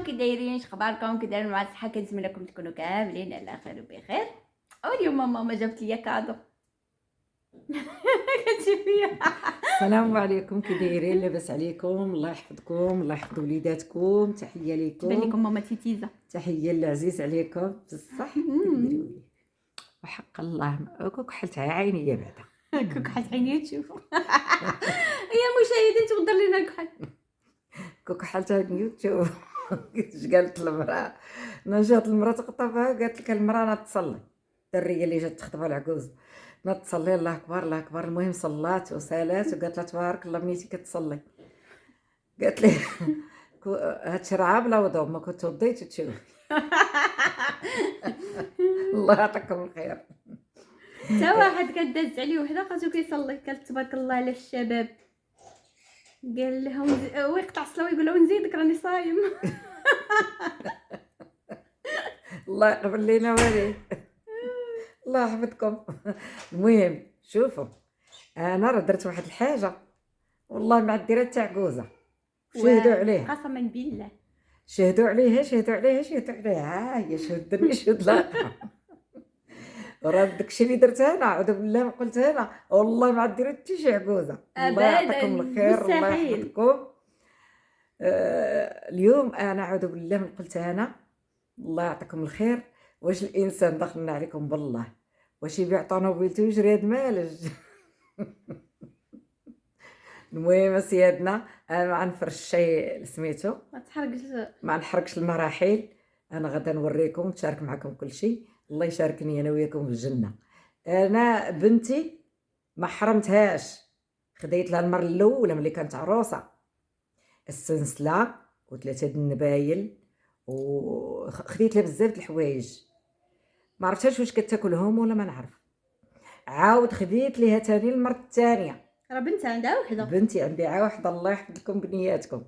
كي دايرين؟ اخباركم؟ كي دايرين مع الصحه؟ كنتمنىكم تكونوا كاملين على خير وبخير. واليوم ماما جابت لي كادو. كتشوف فيا. السلام عليكم، كي دايرين؟ لاباس عليكم؟ الله يحفظكم، الله يحفظ وليداتكم. تحيه تبان لكم، لكم ماما تيتيزه. تحيه للعزيز عليكم بصح. ديروا لي وحق الله كحلتها عينيا بعدا. كحل عيني تشوفوا. يا مشاهدين تقدر لنا الكحل. كحلتها نيوتيوب. اش قالت المراه؟ جات المراه تخطبها، قالت لك المراه تصلي، الدريه اللي جات تخطبها العجوز تصلي، الله اكبر الله اكبر. المهم صلات وسالات وقالت لها تبارك الله بنيتي كتصلي. قالت لي هاد شرعه بلا وضوء، ما كنت وضيت تشوف. الله يعطيكم الخير. تا واحد كداز عليه وحده خاصو كيصلي، قالت تبارك الله على الشباب، قال لهم هو يقطع الصلاه ويقول لهم نزيدك راني صايم. الله يقبل لينا والي. الله يحفظكم. المهم شوفوا، انا راه درت واحد الحاجه والله ما ديرها حتى عكوزه. شهدوا عليها، قسما بالله شهدوا عليها، شهدوا عليها، شهدوا عليها. ها هي شهدني شهد لاخر. راه داكشي اللي درتها انا، اعوذ بالله ما قلتها انا، والله ما ديرها حتى شي عكوزه. الله يعطيكم الخير، الله مستحيل. يحفظكم. اليوم انا اعوذ بالله من قلتها انا، الله يعطيكم الخير. واش الانسان دخلنا عليكم بالله، واش يبيع طوموبيلته ويجري هاد مالج؟ المهم سيادنا، انا ما نفرش شي سميتو، ما نحرقش المراحل. انا غدا نوريكم ونشارك معكم كل شيء. الله يشاركني انا وياكم في الجنه. انا بنتي ما حرمتهاش، خديت لها المره الاولى ملي كانت عروسه السنسله وثلاثه د النبايل، وخديت لها بزاف د الحوايج، ما عرفتهاش واش كتاكلهم ولا ما نعرف. عاود خديت ليها تاني المره الثانيه، راه بنت عندها وحده، بنتي عندها وحده، الله يحفظكم بنياتكم.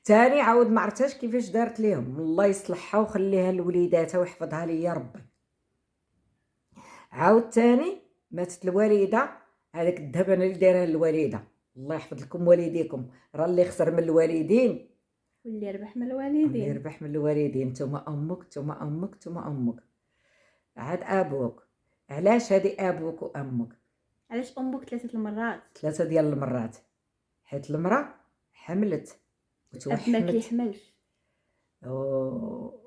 تاني عاود ما عرفتهاش كيفاش دارت ليهم، الله يصلحها وخليها لوليداتها ويحفظها لي يا ربي. عاود تاني ماتت الوالده، هذاك الذهب انا اللي دايرها للوالده، الله يحفظ لكم والديكم. راه اللي خسر من الوالدين واللي ربح من اللي الوالدين. يربح من الوالدين. نتوما امك، نتوما امك، نتوما امك، عاد ابوك. علاش هذه ابوك وامك؟ علاش امك ثلاثه المرات؟ ثلاثه ديال المرات، حيت المراه حملت الاب ما وتوحمت كيحملش،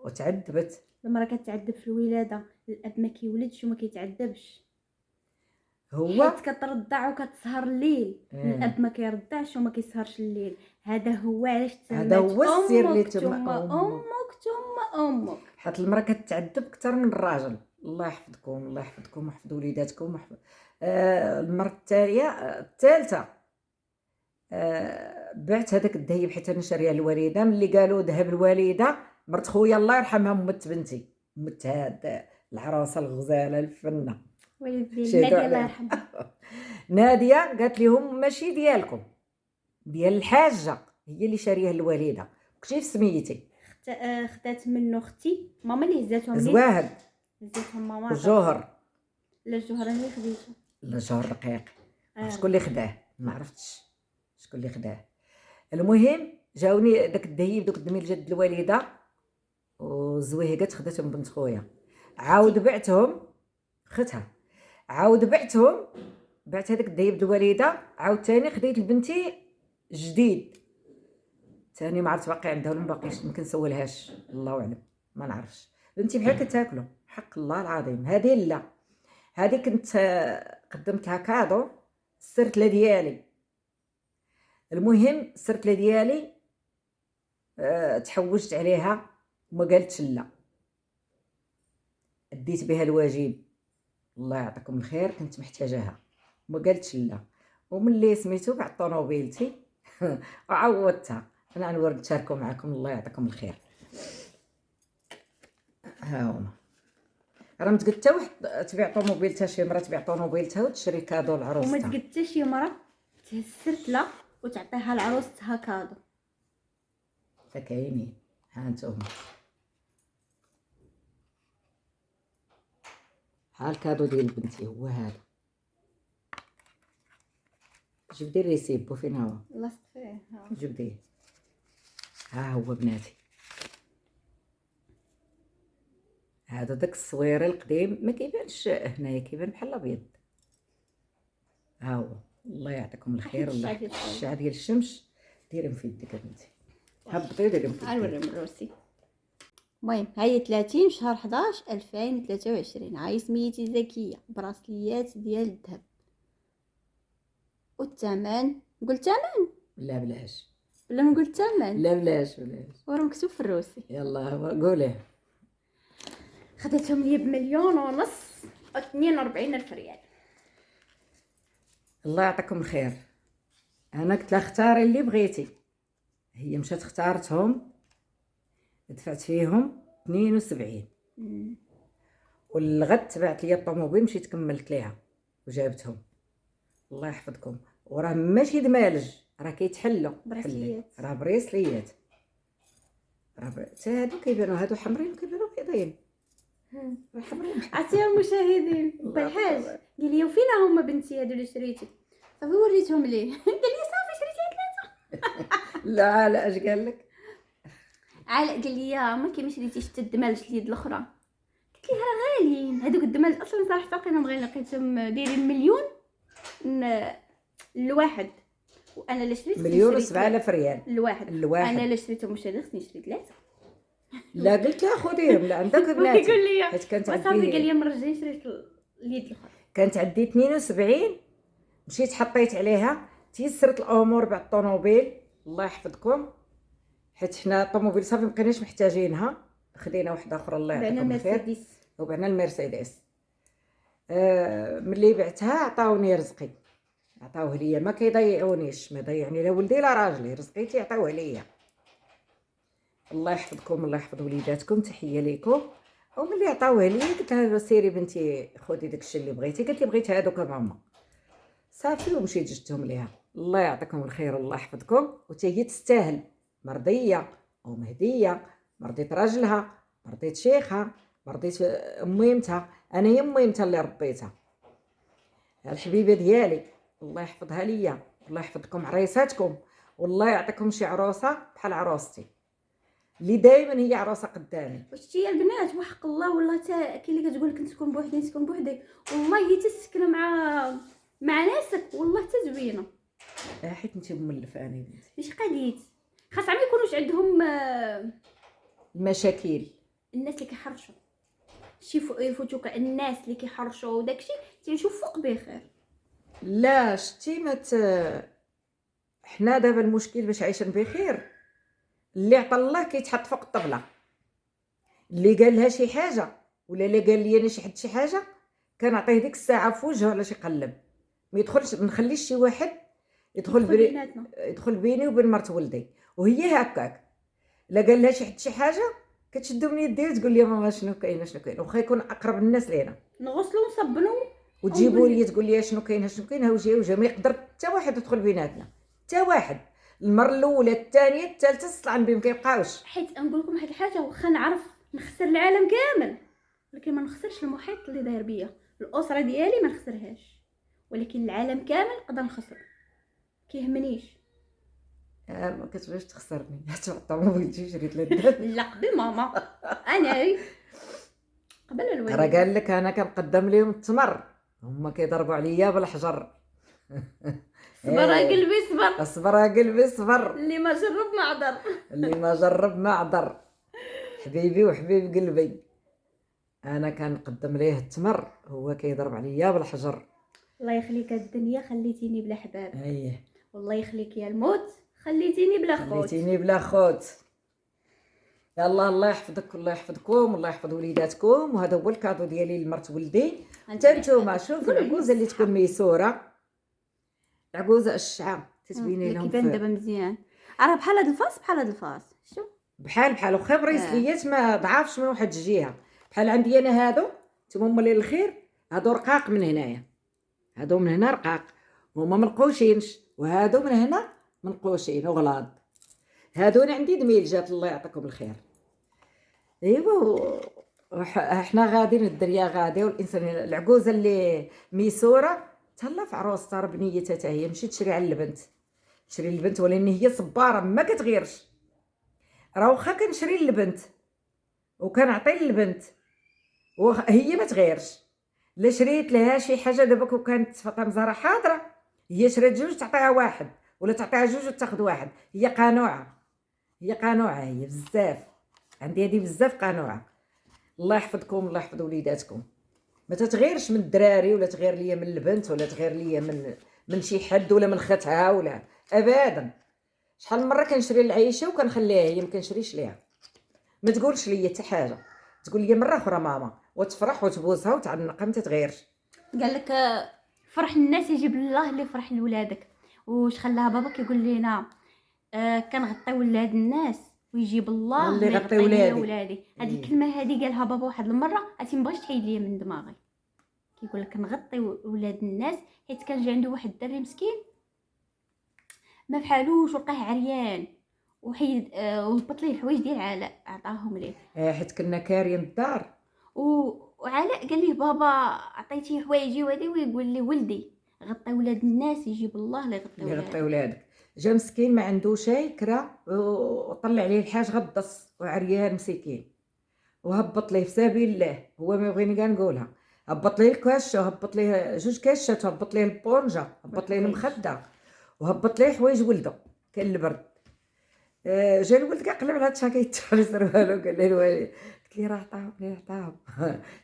وتعذبت. المراه كتعذب في الولاده، الاب ما كيولدش وما كيتعذبش، هو حيت كترضع وكتسهر الليل. الاب ما كيرضعش وما كيسهرش الليل. هذا هو علاش هذا هو السر اللي ثم امك ثم امك. حيت المراه كتعذب اكثر من الراجل. الله يحفظكم، الله يحفظكم ويحفظ وليداتكم ويحفظ. المره التاليه الثالثه بعت هذاك الذهب حيت انا شاريه الوالده. ملي قالوا ذهب الوالده، مرت خويا الله يرحمها مت بنتي، مت هاد العروسه الغزاله الفنه ناديه الله يرحمها. ناديه قالت لهم ماشي ديالكم، ديال الحاجه، هي اللي شاريه الوالده. كيف سميتي؟ خدات منه اختي ماما اللي هزاتهم لي. زواهد، هزاتهم ماما. الجوهر، لا الجوهر انا اللي خديته. لا الجوهر رقيق. شكون اللي خداه؟ ما عرفتش شكون اللي خداه. المهم جاوني داك الذهب دوك الدميل جد الوالده وزويهقات خداتهم بنت خويا. عاود بعتهم، خدتها عاود بعتهم، بعت هذاك الذهب الوالده. عاود ثاني خديت لبنتي جديد ثاني، ما عرفت باقي عندها ولا ما باقيش، يمكن سولهاش الله اعلم، ما نعرفش. بنتي بحال كتاكلو حق الله العظيم. هذه لا، هذه كنت قدمتها كادو، السرتله ديالي. المهم السرتله ديالي تحوجت عليها وما قالتش لا، اديت بها الواجب، الله يعطيكم الخير، كنت محتاجاها وما قالتش لا. وملي سميتو بعد طوموبيلتي وعوضتها. انا نورد نشاركو معكم، الله يعطيكم الخير. ها هما راه متقد حتى واحد تبيع طوموبيلتها، شي مرا تبيع طوموبيلتها وتشري كادو لعروستها. وما تقد حتى شي مرا تهسرت لا وتعطيها لعروستها كادو. فكاينين ها نتوما، ها الكادو ديال بنتي هو هذا. جبدي الريسيبو فين هو؟ لاصق فيه. جبديه، ها هو بناتي، هذا داك الصويري القديم ما كيبانش هنايا، كيبان بحال الابيض. ها هو. الله يعطيكم الخير. حيت الله الشعر ديال يحفظ الشاي. الشعر ديال الشمس. ديرهم في يدك بنتي، هبطي وديرهم في غنوري يدك. من روسي. المهم هاهي 30 شهر 11 2023. هاي سميتي زكيه، براسليات ديال الذهب. والثمن نقول ثمن لا بلاش، ولا ما نقول الثمن؟ لا بلاش بلاش. وراه مكتوب في الروسي. يلا قوليه. خديتهم ليا بمليون ونص و 42 الف ريال. الله يعطيكم الخير. انا قلت لها اختاري اللي بغيتي، هي مشات اختارتهم، دفعت فيهم 72. والغد تبعت لي الطوموبيل، مشيت كملت ليها وجابتهم. الله يحفظكم. وراه ماشي دمالج، راه كيتحلوا براسليات. راه بريسليات. حتى هادو كيبانوا، هادو حمرين وكيبانوا بيضين. راه حمرين. عرفتي يا المشاهدين الله بالحاج يحفظك. قال لي وفينا هما بنتي هادو اللي شريتي؟ صافي وريتهم ليه. قال لي صافي شريتي. لا لا، اش قال لك؟ قال لي يا ما كي ما شريتيش حتى الدمالج اليد الاخرى. قلت ليه راه غاليين هذوك الدمالج اصلا صراحه لقيتهم غاليين، لقيتهم دايرين مليون الواحد. وانا اللي شريت مليون و7000 ريال الواحد. الواحد. انا اللي شريتهم مش هذا، خصني نشري 3. لا قلت لها خذيهم، لا عندك بناتي. يقول لي حيت كانت صافي قال عندي، لي مرة جاي شريت اليد الاخرى. كانت عندي 72، مشيت حطيت عليها، تيسرت الامور بعد الطوموبيل. الله يحفظكم. حيت حنا الطوموبيل صافي مبقيناش محتاجينها، خدينا واحده اخرى الله بعنا يعطيكم الخير. المرسيدس. وبعنا المرسيدس. ملي بعتها عطاوني رزقي، عطاوه ليا، ما كيضيعونيش، ما يضيعني لا ولدي لا راجلي، رزقي تيعطيوه ليا. الله يحفظكم، الله يحفظ وليداتكم، تحيه ليكم. وملي عطاوه ليا قلت لها سيري بنتي خذي داكشي اللي بغيتي، قالت لي بغيت هادوك ماما. صافي ومشيت جبتهم ليها. الله يعطيكم الخير، الله يحفظكم. وتا هي تستاهل، مرضيه ومهديه، مرضيت راجلها، مرضيت شيخها، مرضيت اميمتها. انا هي اميمتها اللي ربيتها، الحبيبه ديالي. الله يحفظها ليا، الله يحفظكم عريساتكم، والله يعطيكم شي عروسه بحال عروستي اللي دائما هي عروسه قدامي. شتي البنات وحق الله والله تا كاين اللي كتقول لك نسكن بوحدي نسكن بوحدي، والله هي تسكن مع ناسك والله تا زوينه. حيت انت مولفه انا بنتي. اش قاليت خاص عم يكونوش عندهم المشاكل. الناس اللي كيحرشوا شي يفوتوك، الناس اللي كيحرشوا وداكشي تيعيشوا فوق بخير. لا شتي حنا دابا المشكل باش عايشين بخير، اللي عطى الله كيتحط فوق الطبله. اللي قال لها شي حاجه ولا اللي قال لي انا شي حاجه كنعطيه ديك الساعه في وجهه ولا شي قلب. ما يدخلش، ما نخليش شي واحد يدخل بيني وبين مرت ولدي. وهي هكاك، لا قال لها شي حاجه كتشدو من يدي وتقول لي ماما شنو كاين شنو كاين، واخا يكون اقرب الناس لينا. نغسلوا ونصبنوا وتجيبوا لي تقول لي شنو كاين شنو كاين، ها وجا ما يقدر حتى واحد يدخل بيناتنا، حتى واحد. المره الاولى الثانيه الثالثه الصلعن بهم كيبقاوش. حيت نقول لكم واحد الحاجه، واخا نعرف نخسر العالم كامل ولكن ما نخسرش المحيط اللي داير بيا. الاسره ديالي ما نخسرهاش، ولكن العالم كامل نقدر نخسر، كيهمنيش. ما كتبغيش تخسرني. تعطى ما بغيتيش شريت لها الذهب. لا قبل ماما انا قبل الوالد راه قال لك انا كنقدم لهم التمر، هما كيضربوا عليا بالحجر. صبر قلبي صبر، اصبر قلبي صبر، اللي ما جرب ما عذر. اللي ما جرب ما عذر. حبيبي وحبيب قلبي، انا كنقدم ليه التمر، هو كيضرب عليا بالحجر. الله يخليك الدنيا خليتيني بلا حباب، اييه والله يخليك يا الموت خليتيني بلا خوت. خليتيني بلا خوت. يلا الله يحفظك والله يحفظكم والله يحفظ وليداتكم. وهذا هو الكادو ديالي لمرت ولدي. حتى نتوما شوفوا العكوزه اللي تكون ميسوره، العكوزه الشعه تتبيني لهم كيبان دابا مزيان، راه بحال هاد الفاس بحال هاد الفاس. شوف بحال واخا بريسليات ما ضعافش من واحد الجهه. بحال عندي انا هادو نتوما هما اللي الخير، هادو رقاق من هنايا، هادو من هنا رقاق هما منقوشينش، وهادو من هنا منقوشين وغلاض. هادو انا عندي دميلجات الله يعطيكم الخير. ايوا احنا غاديين، الدريا غادي، والانسان العجوزه اللي ميسوره تهلا في عروستها راه بنيتها حتى هي. مشيت تشري على البنت، شري البنت، ولكن هي صباره ما كتغيرش. راه واخا كنشري للبنت وكنعطي للبنت وهي ما تغيرش. لا شريت لها شي حاجه دابا كون كانت فاطمه زهره حاضره، هي شرات جوج تعطيها واحد، ولا تعطيها جوج وتاخذ واحد. هي قنوعه، هي قنوعه، هي بزاف. عندي هذه بزاف قنوعه. الله يحفظكم، الله يحفظ وليداتكم. ما تتغيرش من الدراري، ولا تغير ليا من البنت، ولا تغير ليا من شي حد، ولا من ختها، ولا ابدا. شحال من مره كنشري العيشه وكنخليها هي، ما كنشريش ليها. ما تقولش ليا حتى حاجه، تقول لي مره اخرى ماما، وتفرح وتبوسها وتعنقها، ما تتغيرش. قال لك فرح الناس يجيب الله اللي فرح لولادك. واش خلاها بابا كيقول لينا كنغطي ولاد الناس ويجيب الله اللي اللي يغطي يغطي ليا ولادي. ولادي. هذه إيه. الكلمه هذه قالها بابا واحد المره، عرفتي ما بغيتش تحيد ليا من دماغي. كيقول لك كنغطي ولاد الناس، حيت كان جا عنده واحد الدري مسكين ما فحالوش ولقاه عريان، وحيد وهبط ليه الحوايج ديال علاء عطاهم ليه. حيت كنا كارين الدار. وعلاء قال ليه بابا عطيتيه حوايجي وهذه، ويقول لي ولدي غطي ولاد الناس يجيب الله اللي يغطي اللي ولادك. يغطي ولادك. جا مسكين ما عنده شي كرا، وطلع عليه الحاج غطس وعريان مسكين، وهبط ليه في سبيل الله. هو ما بغيني كاع نقولها. هبط ليه الكاشه، وهبط ليه جوج كاشات، وهبط ليه البونجا، هبط ليه المخده، وهبط ليه حوايج ولده. كان البرد. جا الولد كاع قلب على الشاكيت على سروالو، قال لي الوالد، قلت لي راه عطاهم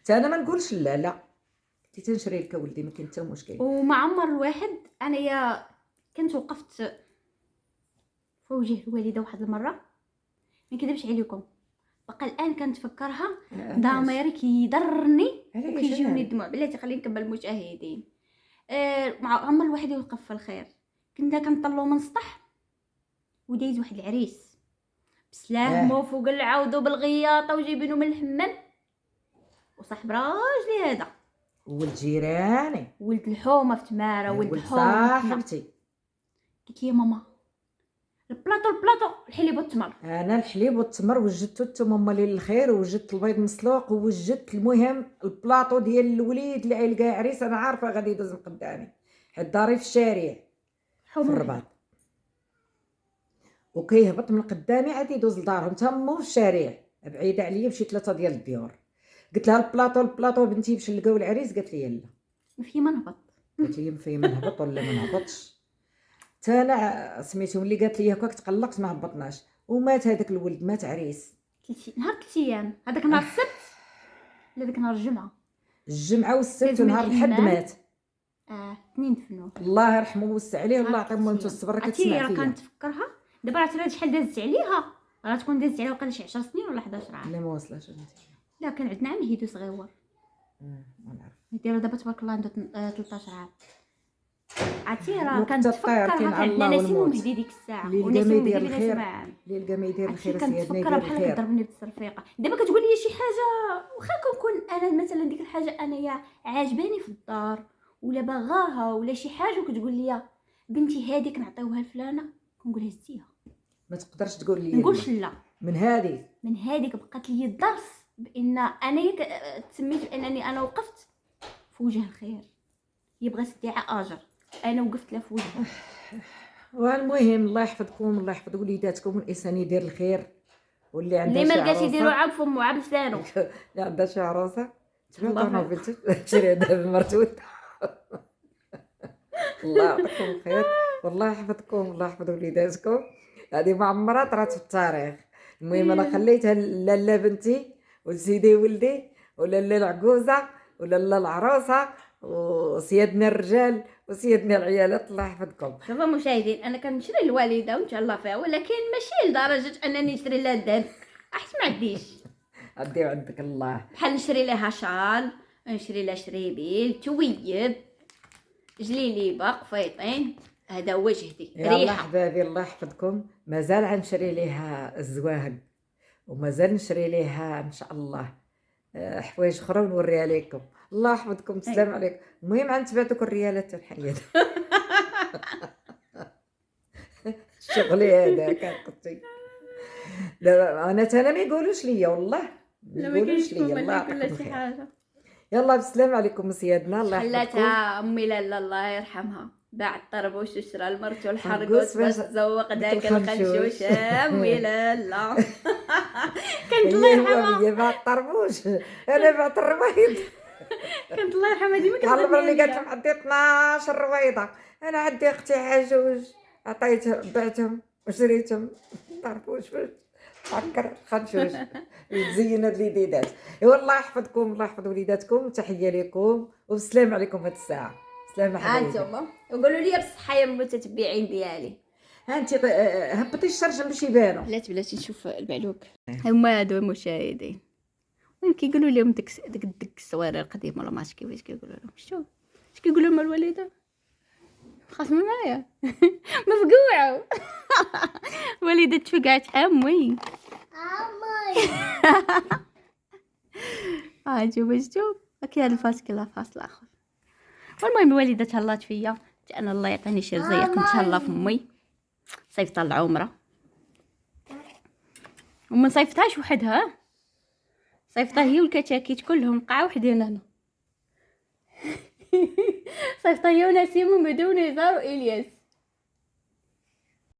حتى انا ما نقولش لا لا، قلت تنشري لك ولدي، ما كاين حتى مشكل. وما عمر الواحد انايا كنت وقفت في وجه الوالده واحد المره، ما نكذبش عليكم، بقى الان كنتفكرها ضميري كيضرني وكيجيوني الدموع. بلاتي خلينا نكمل المشاهدين. مع عمر الواحد يوقف في الخير. كنا كنطلعوا من السطح ودايز واحد العريس بسلامه فوق العود بالغياطه وجايبينه من الحمام، وصاحب راجلي هذا ولد جيراني، ولد الحومه في تماره، ولد ولد الحومه. صاحبتي. قلت يا ماما البلاطو الحليب والتمر. انا الحليب والتمر وجدتو التوم هما اللي الخير، وجدت البيض مسلوق، ووجدت المهم البلاطو ديال الوليد اللي يلقى عريس. انا عارفه غادي يدوز من قدامي، حيت داري في الشارع في الرباط، وكيهبط من قدامي عاد يدوز لدارهم تما في الشارع بعيده عليا بشي 3 ديال الديور. قلت لها البلاطو بنتي باش نلقاو العريس. قالت لي لا. في ما نهبط. قالت لي في ما نهبط ولا ما نهبطش. حتى انا سميتهم اللي قالت لي هكاك تقلقت ما هبطناش، ومات هذاك الولد، مات عريس. نهار 3 ايام، هذاك نهار السبت ولا داك نهار الجمعه؟ الجمعه والسبت ونهار الحد مات. 2 دفنوه. الله يرحمه ويوسع عليه، والله يعطيهم انت الصبر. كتسمع فيا كنتفكرها دابا، راه شحال دازت عليها، راه تكون دازت عليها وقال شي 10 سنين ولا 11 عام. لا ما وصلش. لا كان عندنا عام هيدو صغيور، ما نعرف ديروا دابا تبارك الله عنده 13 عام. عرفتي راه وقت كنتفكر الطير كاين على الله عندنا نسيم والموت. ومهدي ديك الساعه، اللي ونسيم يلقى ما ومهدي يدير اللي الخير، سمعان. اللي يلقى ما يدير الخير سيدنا يدير كنتفكر بحال الخير. كضربني بالترفيقه. دابا كتقول لي شي حاجه واخا كنكون انا مثلا ديك الحاجه انايا عاجباني في الدار ولا باغاها ولا شي حاجه، وكتقول لي بنتي هذيك نعطيوها لفلانه، كنقول هزيها. ما تقدرش تقول لي نقولش لا. من هذيك بقات لي الدرس بان انا تسميت بانني انا وقفت في وجه الخير. هي بغات ادعاء اجر، انا وقفت لها في وجهها. والمهم الله يحفظكم، الله يحفظ وليداتكم، والانسان يدير الخير. واللي عندها اللي شي ما لقاش عروسه، يديروا عاب فمو عاب لسانو. اللي عندها شي عروسه الله تبعوا بنتي شري هذا المرتود. الله يعطيكم الخير، والله يحفظكم، الله يحفظ وليداتكم. هذه ما عمرها طرات في التاريخ. المهم انا خليتها لا بنتي وسيدي ولدي، ولا العجوزه، ولا العروسه، وسيادنا الرجال وسيادنا العيالات. الله يحفظكم. شوفوا مشاهدين، انا كنشري الوالده وان شاء الله فيها، ولكن ماشي لدرجه انني نشري لها الذهب، احس ما عنديش. عندي عندك الله. بحال نشري لها شال، نشري لها شريبيل، تويب، جليليبه، قفيطين، هذا هو جهدي. يلا حبابي الله يحفظكم. مازال غنشري ليها الزواهق، ومازال نشري ليها ان شاء الله حوايج اخرى ونوريها لكم. الله يحفظكم، السلام عليكم. المهم غنتبعتك الريالات الحياه. شغلي هذاك قلتي. لا انا ما يقولوش ليا والله، ما يقولوش ليا. الله يعطيكم الخير. يلا بالسلام عليكم سيادنا. الله يحفظكم. خلاتها امي لاله الله يرحمها. باع الطربوش وشرى المرت والحرقوس حرقوس باش باش تزوق داك الخنشوش. الخنشوش ويلا لا. كانت الله هي يرحمها، هي باع الطربوش، انا بعت الرويض. كانت الله يرحمها ديما على المره اللي قالت كتغني لهم عندي 12 رويضه، انا عندي اختي عجوز عطيتهم بعتهم وشريتهم طربوش باش تفكر خنشوش تزين هاد الوليدات. ايوا الله يحفظكم، الله يحفظ وليداتكم، تحيه لكم والسلام عليكم هاد الساعه. سلام حبايبي. هانتوما وقولوا لي بصحه يا المتتبعين ديالي. ها انت هبطي الشرجم باش يبانوا. بلاتي نشوف المعلوك. هما هادو المشاهدين، المهم كيقولوا لهم ديك الصوارير القديمه ولا ما عرفتش كيفاش كيقولوا لهم. شتو اش كيقولوا لهم الوالده؟ خاصمه معايا مفقوعه. الوالده تفقعت امي. نشوف هاكي هاد الفاس كلها فاصل اخر. والمهم الوالده تهلات فيا، انا الله يعطيني شي رزيق نتهلا في امي. صيفطها العمره وما صيفطهاش وحدها، صيفطها هي والكتاكيت كلهم قاع وحدين هنا. صيفطها هي ونسيم ومدى ونزار والياس.